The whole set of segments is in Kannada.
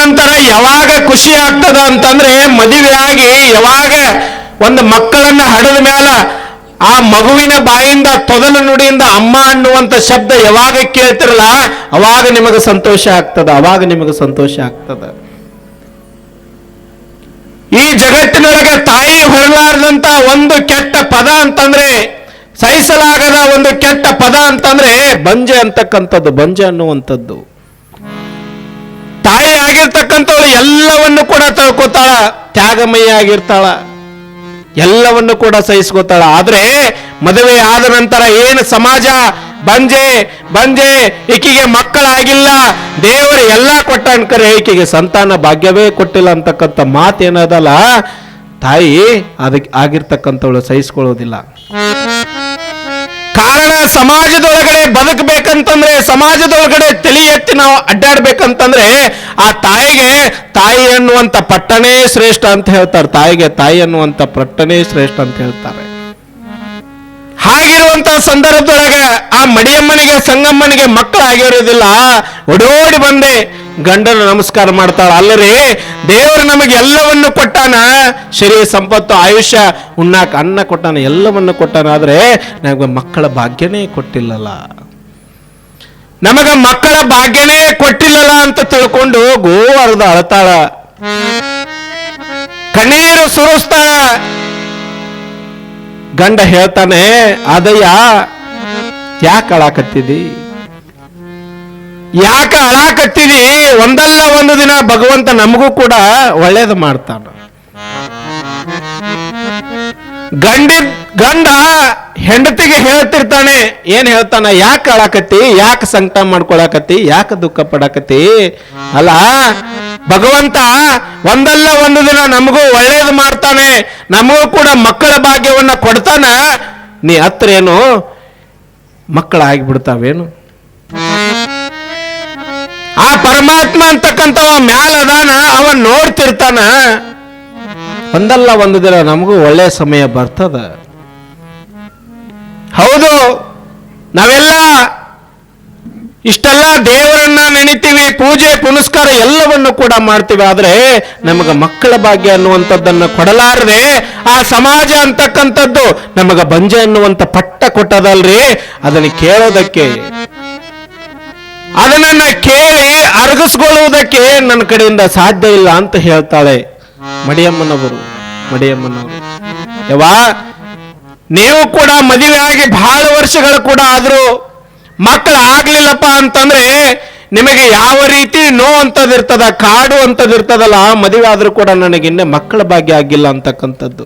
ನಂತರ ಯಾವಾಗ ಖುಷಿ ಆಗ್ತದ ಅಂತಂದ್ರೆ ಮದುವೆ ಆಗಿ ಯಾವಾಗ ಒಂದು ಮಕ್ಕಳನ್ನ ಹಡದ ಮೇಲೆ ಆ ಮಗುವಿನ ಬಾಯಿಂದ ತೊದಲ ನುಡಿಯಿಂದ ಅಮ್ಮ ಅನ್ನುವಂತ ಶಬ್ದ ಯಾವಾಗ ಕೇಳ್ತಿರಲ್ಲ ಅವಾಗ ನಿಮಗೆ ಸಂತೋಷ ಆಗ್ತದ, ಅವಾಗ ನಿಮಗೆ ಸಂತೋಷ ಆಗ್ತದ. ಈ ಜಗತ್ತಿನೊಳಗೆ ತಾಯಿ ಹೊರಲಾರದಂತ ಒಂದು ಕೆಟ್ಟ ಪದ ಅಂತಂದ್ರೆ, ಸಹಿಸಲಾಗದ ಒಂದು ಕೆಟ್ಟ ಪದ ಅಂತಂದ್ರೆ ಬಂಜೆ ಅಂತಕ್ಕಂಥದ್ದು, ಬಂಜೆ ಅನ್ನುವಂಥದ್ದು. ತಾಯಿ ಆಗಿರ್ತಕ್ಕಂಥವಳು ಎಲ್ಲವನ್ನು ಕೂಡ ತಿಳ್ಕೊತಾಳ, ತ್ಯಾಗಮಯಿ ಆಗಿರ್ತಾಳ, ಎಲ್ಲವನ್ನು ಕೂಡ ಸಹಿಸ್ಕೋತಾಳ. ಆದ್ರೆ ಮದುವೆ ಆದ ನಂತರ ಏನು ಸಮಾಜ ಬಂಜೆ ಬಂಜೆ, ಈಕೆಗೆ ಮಕ್ಕಳಾಗಿಲ್ಲ, ದೇವರು ಎಲ್ಲ ಕೊಟ್ಟ ಅನ್ಕರೆ ಈಕೆಗೆ ಸಂತಾನ ಭಾಗ್ಯವೇ ಕೊಟ್ಟಿಲ್ಲ ಅಂತಕ್ಕಂಥ ಮಾತೇನದಲ್ಲ, ತಾಯಿ ಅದಕ್ಕೆ ಆಗಿರ್ತಕ್ಕಂಥವಳು ಸಹಿಸ್ಕೊಳ್ಳೋದಿಲ್ಲ. ಕಾರಣ ಸಮಾಜದೊಳಗಡೆ ಬದುಕಬೇಕಂತಂದ್ರೆ, ಸಮಾಜದೊಳಗಡೆ ತಲೆ ಎತ್ತಿ ನಾವು ಅಡ್ಡಾಡ್ಬೇಕಂತಂದ್ರೆ ಆ ತಾಯಿಗೆ ತಾಯಿ ಅನ್ನುವಂಥ ಪಟ್ಟಣೇ ಶ್ರೇಷ್ಠ ಅಂತ ಹೇಳ್ತಾರೆ. ತಾಯಿಗೆ ತಾಯಿ ಅನ್ನುವಂಥ ಪಟ್ಟಣೇ ಶ್ರೇಷ್ಠ ಅಂತ ಹೇಳ್ತಾರೆ. ಹಾಗಿರುವಂತ ಸಂದರ್ಭದೊಳಗೆ ಆ ಮಡಿಯಮ್ಮನಿಗೆ ಸಂಗಮ್ಮನಿಗೆ ಮಕ್ಕಳಾಗಿರೋದಿಲ್ಲ. ಓಡೋಡಿ ಬಂದೆ ಗಂಡನ ನಮಸ್ಕಾರ ಮಾಡ್ತಾಳ. ಅಲ್ಲರೇ ದೇವರು ನಮಗೆ ಎಲ್ಲವನ್ನು ಕೊಟ್ಟಾನ, ಶರೀರ ಸಂಪತ್ತು ಆಯುಷ್ಯ ಉಣ್ಣಾಕ ಅನ್ನ ಕೊಟ್ಟಾನ, ಎಲ್ಲವನ್ನು ಕೊಟ್ಟಾನ. ಆದ್ರೆ ನಮಗೆ ಮಕ್ಕಳ ಭಾಗ್ಯನೇ ಕೊಟ್ಟಿಲ್ಲಲ್ಲ, ನಮಗ ಮಕ್ಕಳ ಭಾಗ್ಯನೇ ಕೊಟ್ಟಿಲ್ಲಲ್ಲ ಅಂತ ತಿಳ್ಕೊಂಡು ಗೋವಾರದ ಅಳತಾಳ, ಕಣ್ಣೀರು ಸುರಿಸ್ತಾಳ. ಗಂಡ ಹೇಳ್ತಾನೆ, ಅದಯ್ಯ ಯಾಕೆ ಅಳಾಕತ್ತಿದಿ, ಯಾಕೆ ಅಳಾಕತ್ತಿದಿ? ಒಂದಲ್ಲ ಒಂದು ದಿನ ಭಗವಂತ ನಮಗೂ ಕೂಡ ಒಳ್ಳೇದು ಮಾಡ್ತಾನ. ಗಂಡ ಹೆಂಡತಿಗೆ ಹೇಳ್ತಿರ್ತಾನೆ, ಏನ್ ಹೇಳ್ತಾನ, ಯಾಕೆ ಅಳಾಕತ್ತಿ, ಯಾಕೆ ಸಂಕಟ ಮಾಡ್ಕೊಳಕತ್ತಿ, ಯಾಕೆ ದುಃಖ ಪಡಕತ್ತಿ? ಅಲ್ಲ, ಭಗವಂತ ಒಂದಲ್ಲ ಒಂದು ದಿನ ನಮಗೂ ಒಳ್ಳೇದು ಮಾಡ್ತಾನೆ, ನಮಗೂ ಕೂಡ ಮಕ್ಕಳ ಭಾಗ್ಯವನ್ನ ಕೊಡ್ತಾನ. ನೀ ಹತ್ರ ಏನು ಮಕ್ಕಳಾಗಿಬಿಡ್ತಾವೇನು? ಆ ಪರಮಾತ್ಮ ಅಂತಕ್ಕಂಥವ ಮ್ಯಾಲ ಅದಾನ, ಅವನ್ ನೋಡ್ತಿರ್ತಾನ. ಒಂದಲ್ಲ ಒಂದು ದಿನ ನಮಗೂ ಒಳ್ಳೆ ಸಮಯ ಬರ್ತದ. ಹೌದು, ನಾವೆಲ್ಲ ಇಷ್ಟೆಲ್ಲ ದೇವರನ್ನ ನೆನಿತೀವಿ, ಪೂಜೆ ಪುನಸ್ಕಾರ ಎಲ್ಲವನ್ನು ಕೂಡ ಮಾಡ್ತೀವಿ. ಆದ್ರೆ ನಮಗ ಮಕ್ಕಳ ಭಾಗ್ಯ ಅನ್ನುವಂಥದ್ದನ್ನ ಕೊಡಲಾರದೆ ಆ ಸಮಾಜ ಅಂತಕ್ಕಂಥದ್ದು ನಮಗ ಬಂಜೆ ಅನ್ನುವಂಥ ಪಟ್ಟ ಕೊಟ್ಟದಲ್ರಿ. ಅದನ್ನ ಕೇಳೋದಕ್ಕೆ, ಅದನ್ನ ಕೇಳಿ ಅರಗಿಸ್ಕೊಳ್ಳುವುದಕ್ಕೆ ನನ್ನ ಕಡೆಯಿಂದ ಸಾಧ್ಯ ಇಲ್ಲ ಅಂತ ಹೇಳ್ತಾಳೆ ಮಡಿಯಮ್ಮನವರು. ಯವಾ, ನೀವು ಕೂಡ ಮದುವೆ ಆಗಿ ಬಹಳ ವರ್ಷಗಳು ಕೂಡ ಆದ್ರೂ ಮಕ್ಕಳು ಆಗ್ಲಿಲ್ಲಪ್ಪ ಅಂತಂದ್ರೆ ನಿಮಗೆ ಯಾವ ರೀತಿ ನೋವು ಅಂತದಿರ್ತದ, ಕಾಡು ಅಂತದಿರ್ತದಲ್ಲ, ಮದುವೆ ಆದ್ರೂ ಕೂಡ ನನಗಿನ್ನೆ ಮಕ್ಕಳ ಭಾಗ್ಯ ಆಗಿಲ್ಲ ಅಂತಕ್ಕಂಥದ್ದು.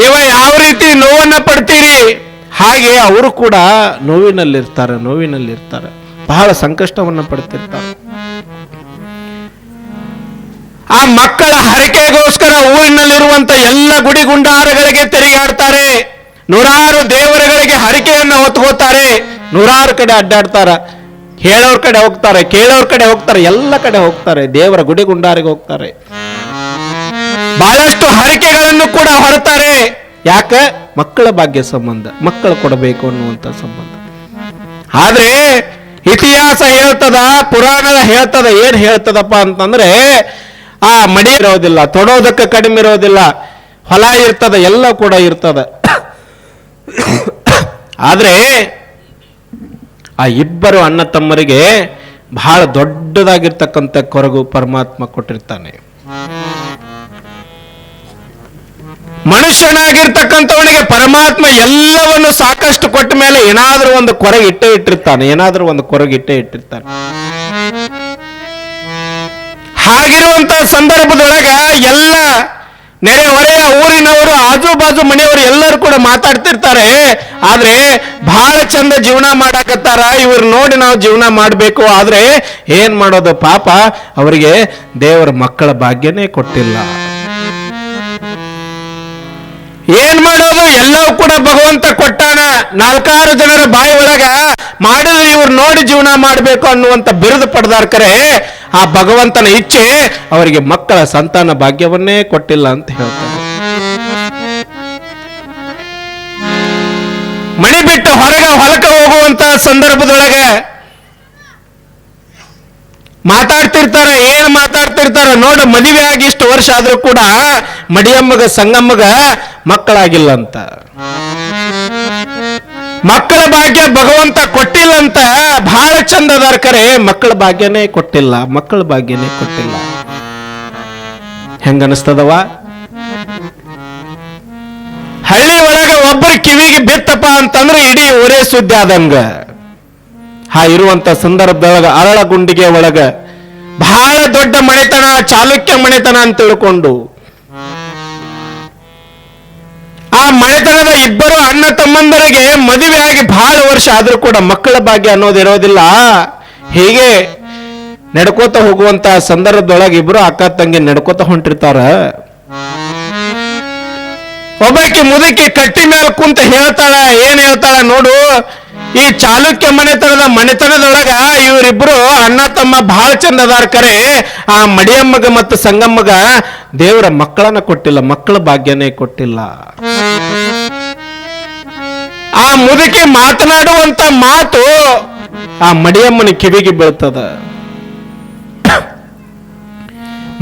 ನೀವು ಯಾವ ರೀತಿ ನೋವನ್ನ ಪಡ್ತೀರಿ, ಹಾಗೆ ಅವರು ಕೂಡ ನೋವಿನಲ್ಲಿರ್ತಾರೆ, ಬಹಳ ಸಂಕಷ್ಟವನ್ನ ಪಡ್ತಿರ್ತಾರೆ. ಆ ಮಕ್ಕಳ ಹರಕೆಗೋಸ್ಕರ ಊರಿನಲ್ಲಿರುವಂತ ಎಲ್ಲ ಗುಡಿ ಗುಂಡಾರಗಳಿಗೆ ತಿರುಗಾಡ್ತಾರೆ, ನೂರಾರು ದೇವರುಗಳಿಗೆ ಹರಕೆಯನ್ನ ಹೊತ್ಕೋತಾರೆ, ನೂರಾರು ಕಡೆ ಅಡ್ಡಾಡ್ತಾರ, ಹೇಳೋರ್ ಕಡೆ ಹೋಗ್ತಾರೆ, ಕೇಳೋರ್ ಕಡೆ ಹೋಗ್ತಾರೆ, ಎಲ್ಲ ಕಡೆ ಹೋಗ್ತಾರೆ, ದೇವರ ಗುಡಿ ಗುಂಡಾರಿಗೆ ಹೋಗ್ತಾರೆ, ಬಹಳಷ್ಟು ಹರಕೆಗಳನ್ನು ಕೂಡ ಹೊರತಾರೆ. ಯಾಕೆ? ಮಕ್ಕಳ ಭಾಗ್ಯ ಸಂಬಂಧ, ಮಕ್ಕಳು ಕೊಡಬೇಕು ಅನ್ನುವಂಥ ಸಂಬಂಧ. ಆದ್ರೆ ಇತಿಹಾಸ ಹೇಳ್ತದ, ಪುರಾಣದ ಹೇಳ್ತದ, ಏನ್ ಹೇಳ್ತದಪ್ಪ ಅಂತಂದ್ರೆ ಆ ಮಡಿ ಇರೋದಿಲ್ಲ, ತೊಡೋದಕ್ಕೆ ಕಡಿಮೆ ಇರೋದಿಲ್ಲ, ಹೊಲ ಇರ್ತದ, ಎಲ್ಲ ಕೂಡ ಇರ್ತದ. ಆದ್ರೆ ಆ ಇಬ್ಬರು ಅಣ್ಣ ತಮ್ಮರಿಗೆ ಬಹಳ ದೊಡ್ಡದಾಗಿರ್ತಕ್ಕಂಥ ಕೊರಗು ಪರಮಾತ್ಮ ಕೊಟ್ಟಿರ್ತಾನೆ. ಮನುಷ್ಯನಾಗಿರ್ತಕ್ಕಂಥವನಿಗೆ ಪರಮಾತ್ಮ ಎಲ್ಲವನ್ನು ಸಾಕಷ್ಟು ಕೊಟ್ಟ ಮೇಲೆ ಏನಾದ್ರೂ ಒಂದು ಕೊರಗೆ ಇಟ್ಟೇ ಇಟ್ಟಿರ್ತಾನೆ. ಹಾಗಿರುವಂತ ಸಂದರ್ಭದೊಳಗ ಎಲ್ಲ ನೆರೆ ಹೊರೆಯ ಊರಿನವರು, ಆಜು ಬಾಜು ಮನೆಯವರು ಎಲ್ಲರೂ ಕೂಡ ಮಾತಾಡ್ತಿರ್ತಾರೆ. ಆದ್ರೆ ಬಹಳ ಚಂದ ಜೀವನ ಮಾಡಾಕತ್ತಾರ, ಇವ್ರು ನೋಡಿ ನಾವು ಜೀವನ ಮಾಡಬೇಕು. ಆದ್ರೆ ಏನ್ ಮಾಡೋದು, ಪಾಪ ಅವರಿಗೆ ದೇವರ ಮಕ್ಕಳ ಭಾಗ್ಯನೇ ಕೊಟ್ಟಿಲ್ಲ. ಏನ್ ಮಾಡೋದು, ಎಲ್ಲವೂ ಕೂಡ ಭಗವಂತ ಕೊಟ್ಟಾನ. 4 ಜನರ ಬಾಯಿ ಒಳಗ ಮಾಡಿದ್ರೆ ಇವ್ರು ನೋಡಿ ಜೀವನ ಮಾಡಬೇಕು ಅನ್ನುವಂತ ಬಿರುದು ಪಡೆದಾರ್ಕರೆ ಆ ಭಗವಂತನ ಇಚ್ಛೆ ಅವರಿಗೆ ಮಕ್ಕಳ ಸಂತಾನ ಭಾಗ್ಯವನ್ನೇ ಕೊಟ್ಟಿಲ್ಲ ಅಂತ ಹೇಳ್ತಾರೆ. ಮಣಿ ಬಿಟ್ಟು ಹೊಲಕ್ಕೆ ಹೋಗುವಂತ ಸಂದರ್ಭದೊಳಗೆ ಮಾತಾಡ್ತಿರ್ತಾರ, ಏನ್ ಮಾತಾಡ್ತಿರ್ತಾರ ನೋಡು, ಮದುವೆ ಆಗಿ ಇಷ್ಟು ವರ್ಷ ಆದ್ರೂ ಕೂಡ ಮಡಿಯಮ್ಮಗ ಸಂಗಮ್ಮಗ ಮಕ್ಕಳಾಗಿಲ್ಲ ಅಂತ. ಮಕ್ಕಳ ಭಾಗ್ಯ ಭಗವಂತ ಕೊಟ್ಟಿಲ್ಲ ಅಂತ ಬಹಳ ಚಂದ ಅದಾರ, ಕರೆ ಮಕ್ಕಳ ಭಾಗ್ಯನೇ ಕೊಟ್ಟಿಲ್ಲ, ಮಕ್ಕಳ ಭಾಗ್ಯನೇ ಕೊಟ್ಟಿಲ್ಲ. ಹೆಂಗ ಅನಿಸ್ತದವ? ಹಳ್ಳಿ ಒಳಗ ಒಬ್ಬರ ಕಿವಿಗೆ ಬಿತ್ತಪ್ಪ ಅಂತಂದ್ರೆ ಇಡೀ ಊರೇ ಸುದ್ದಿ ಆದಂಗ. ಇರುವಂತ ಸಂದರ್ಭದೊಳಗ ಅರಳಗುಂಡಿಗೆ ಒಳಗ ಬಹಳ ದೊಡ್ಡ ಮನೆತನ, ಚಾಲುಕ್ಯ ಮನೆತನ ಅಂತ ತಿಳ್ಕೊಂಡು ಆ ಮನೆತನದ ಇಬ್ಬರು ಅಣ್ಣ ತಮ್ಮಂದರಿಗೆ ಮದುವೆ ಆಗಿ ಬಹಳ ವರ್ಷ ಆದ್ರೂ ಕೂಡ ಮಕ್ಕಳ ಭಾಗ್ಯ ಅನ್ನೋದಿರೋದಿಲ್ಲ. ಹೀಗೆ ನಡ್ಕೋತ ಹೋಗುವಂತ ಸಂದರ್ಭದೊಳಗೆ ಇಬ್ರು ಅಕ್ಕ ತಂಗಿ ನಡ್ಕೋತ ಹೊಂಟಿರ್ತಾರ. ಒಬ್ಬಾಕಿ ಮುದುಕಿ ಕಟ್ಟಿ ಮೇಲೆ ಕುಂತ ಹೇಳ್ತಾಳ, ಏನ್ ಹೇಳ್ತಾಳ ನೋಡು, ಈ ಚಾಲುಕ್ಯ ಮನೆತನದೊಳಗ ಇವರಿಬ್ರು ಅಣ್ಣ ತಮ್ಮ ಬಹಳ ಚಂದ ಅದಾರ, ಕರೆ ಆ ಮಡಿಯಮ್ಮಗ ಮತ್ತು ಸಂಗಮ್ಮಗ ದೇವರ ಮಕ್ಕಳನ್ನ ಕೊಟ್ಟಿಲ್ಲ, ಮಕ್ಕಳ ಭಾಗ್ಯನೇ ಕೊಟ್ಟಿಲ್ಲ. ಆ ಮುದುಕಿ ಮಾತನಾಡುವಂತ ಮಾತು ಆ ಮಡಿಯಮ್ಮನ ಕಿವಿಗೆ ಬೀಳ್ತದ.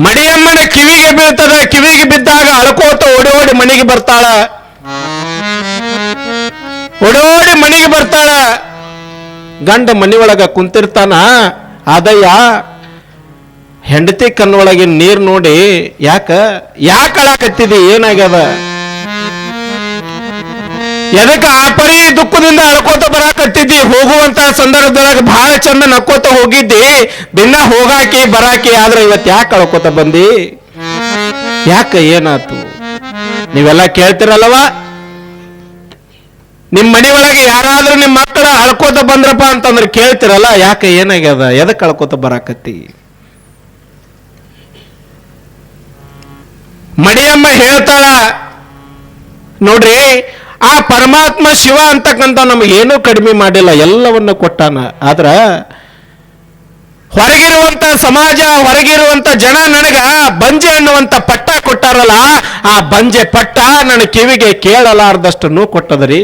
ಮಡಿಯಮ್ಮನ ಕಿವಿಗೆ ಬೀಳ್ತದ. ಕಿವಿಗೆ ಬಿದ್ದಾಗ ಅಳ್ಕೋತ ಓಡಿ ಮನೆಗೆ ಬರ್ತಾಳ. ಓಡೋಡಿ ಮನೆಗೆ ಬರ್ತಾಳ. ಗಂಡ ಮನೆಯೊಳಗ ಕುಂತಿರ್ತಾನ. ಆದಯ್ಯ ಹೆಂಡತಿ ಕಣ್ಣೊಳಗೆ ನೀರ್ ನೋಡಿ, ಯಾಕ ಅಳಾಕತ್ತಿದಿ, ಏನಾಗ್ಯದ, ಎದಕ್ಕೆ ಆ ಪರಿ ದುಃಖದಿಂದ ಅಳ್ಕೋತ ಬರಾಕತ್ತಿದ್ದಿ, ಹೋಗುವಂತ ಸಂದರ್ಭದೊಳಗೆ ಬಹಳ ಚಂದ ನಕ್ಕೋತ ಹೋಗಿದ್ದಿ, ದಿನ ಹೋಗಾಕಿ ಬರಾಕಿ, ಆದ್ರೆ ಇವತ್ತು ಯಾಕೆ ಅಳ್ಕೋತ ಬಂದಿ, ಏನಾತು? ನೀವೆಲ್ಲ ಕೇಳ್ತಿರಲ್ವ? ನಿಮ್ ಮನೆ ಒಳಗೆ ಯಾರಾದ್ರೂ ನಿಮ್ ಮಕ್ಕಳ ಅಳ್ಕೋತ ಬಂದ್ರಪ್ಪ ಅಂತಂದ್ರೆ ಕೇಳ್ತಿರಲ್ಲ, ಏನಾಗ್ಯದ, ಎದಕ್ಕೆ ಅಳ್ಕೋತ ಬರಾಕತ್ತಿ? ಮಡಿಯಮ್ಮ ಹೇಳ್ತಾಳ, ನೋಡ್ರಿ, ಆ ಪರಮಾತ್ಮ ಶಿವ ಅಂತಕ್ಕಂಥ ನಮಗೇನೂ ಕಡಿಮೆ ಮಾಡಿಲ್ಲ, ಎಲ್ಲವನ್ನು ಕೊಟ್ಟಾನ. ಆದ್ರ ಹೊರಗಿರುವಂತ ಸಮಾಜ, ಹೊರಗಿರುವಂತ ಜನ ನನಗ ಬಂಜೆ ಅನ್ನುವಂತ ಪಟ್ಟ ಕೊಟ್ಟಾರಲ್ಲ, ಆ ಬಂಜೆ ಪಟ್ಟ ನನ್ನ ಕಿವಿಗೆ ಕೇಳಲಾರ್ದಷ್ಟು ನೋವು ಕೊಟ್ಟದ್ರಿ.